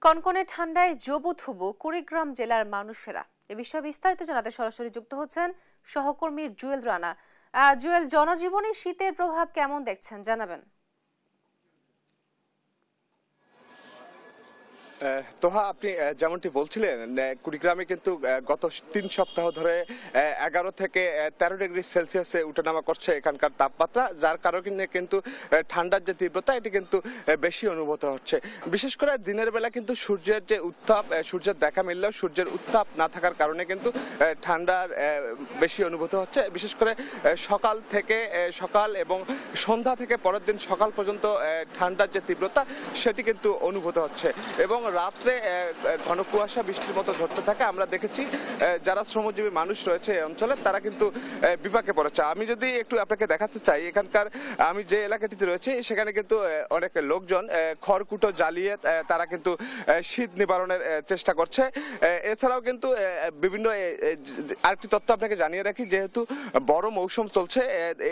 কনকনে ঠান্ডায় জবুথুবু কুড়িগ্রাম জেলার মানুষেরা। এ বিষয়ে বিস্তারিত জানাতে সরাসরি যুক্ত হচ্ছেন সহকর্মী জুয়েল রানা। জুয়েল, জনজীবনে শীতের প্রভাব কেমন দেখছেন জানাবেন। তোহা, আপনি যেমনটি বলছিলেন, কুড়িগ্রামে কিন্তু গত ৩ সপ্তাহ ধরে ১১ থেকে ১৩ ডিগ্রি সেলসিয়াসে উঠানামা করছে এখানকার তাপমাত্রা, যার কারণে কিন্তু ঠান্ডার যে তীব্রতা এটি কিন্তু বেশি অনুভূত হচ্ছে। বিশেষ করে দিনের বেলা কিন্তু সূর্যের যে উত্তাপ, সূর্যের দেখা মিললেও সূর্যের উত্তাপ না থাকার কারণে কিন্তু ঠান্ডার বেশি অনুভূত হচ্ছে। বিশেষ করে সকাল এবং সন্ধ্যা থেকে পরের দিন সকাল পর্যন্ত ঠান্ডার যে তীব্রতা সেটি কিন্তু অনুভূত হচ্ছে এবং রাত্রে ঘন কুয়াশা বৃষ্টির মতো ধরতে থাকে। আমরা দেখেছি যারা শ্রমজীবী মানুষ রয়েছে এই অঞ্চলে তারা কিন্তু বিপাকে পড়েছে। আমি যদি একটু আপনাকে দেখাতে চাই, এখানকার আমি যে এলাকাটিতে রয়েছে সেখানে কিন্তু অনেক লোকজন খড়কুটো জ্বালিয়ে তারা কিন্তু শীত নিবারণের চেষ্টা করছে। এছাড়াও কিন্তু বিভিন্ন আরেকটি তথ্য আপনাকে জানিয়ে রাখি, যেহেতু বড় মৌসুম চলছে,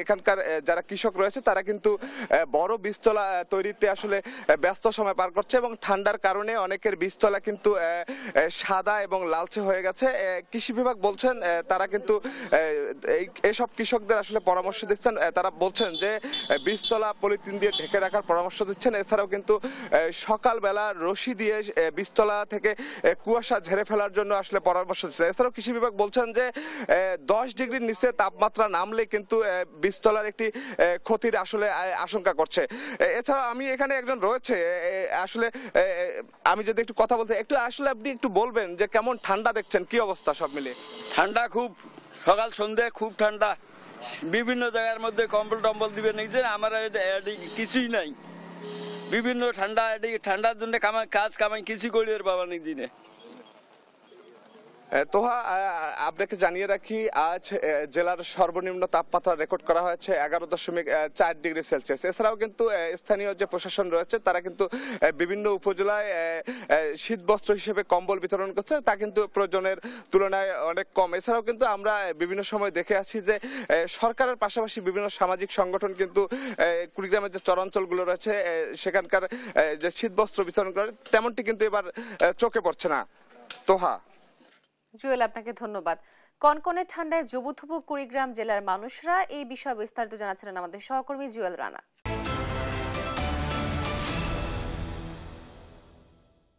এখানকার যারা কৃষক রয়েছে তারা কিন্তু বড় বীজতলা তৈরিতে আসলে ব্যস্ত সময় পার করছে এবং ঠান্ডার কারণে অনেকের বীজতলা কিন্তু সাদা এবং লালচে হয়ে গেছে। কৃষি বিভাগ বলছেন তারা কিন্তু এইসব কৃষকদের আসলে পরামর্শ দিচ্ছেন। তারা বলছেন যে বীজতলা পলিথিন দিয়ে ঢেকে রাখার পরামর্শ দিচ্ছেন। এছাড়াও কিন্তু সকালবেলা রশি দিয়ে বীজতলা থেকে কুয়াশা ঝেড়ে ফেলার জন্য আসলে পরামর্শ দিচ্ছেন। এছাড়াও কৃষি বিভাগ বলছেন যে 10 ডিগ্রির নিচে তাপমাত্রা নামলে কিন্তু বীজতলার একটি ক্ষতির আসলে আশঙ্কা করছে। এছাড়াও আমি এখানে একজন রয়েছে, আসলে আমি যদি একটু কথা বলতে একটু, আসলে আপনি একটু বলবেন যে কেমন ঠান্ডা দেখছেন, কি অবস্থা সব মিলে? ঠান্ডা খুব, সকাল সন্ধ্যে খুব ঠান্ডা। বিভিন্ন জায়গার মধ্যে কম্বল টম্বল দিবে নিচে, আমার কিছুই নাই। বিভিন্ন ঠান্ডার জন্য কাজ কামাই কিছু করি আর বাবা দিনে। তোহা, আপনাকে জানিয়ে রাখি, আজ জেলার সর্বনিম্ন তাপমাত্রা রেকর্ড করা হয়েছে 11.4 ডিগ্রি সেলসিয়াস। এছাড়াও কিন্তু স্থানীয় যে প্রশাসন রয়েছে তারা কিন্তু বিভিন্ন উপজেলায় শীতবস্ত্র হিসেবে কম্বল বিতরণ করছে, তা কিন্তু প্রয়োজনের তুলনায় অনেক কম। এছাড়াও কিন্তু আমরা বিভিন্ন সময় দেখে আছি যে সরকারের পাশাপাশি বিভিন্ন সামাজিক সংগঠন কিন্তু কুড়িগ্রামের যে চরাঞ্চলগুলো রয়েছে সেখানকার যে শীতবস্ত্র বিতরণ করে তেমনটি কিন্তু এবার চোখে পড়ছে না। তোহা। জুয়েল, আপনাকে ধন্যবাদ। কনকনে ঠান্ডায় জবুথুবু কুড়িগ্রাম জেলার মানুষরা, এই বিষয়ে বিস্তারিত জানাচ্ছিলেন আমাদের সহকর্মী জুয়েল রানা।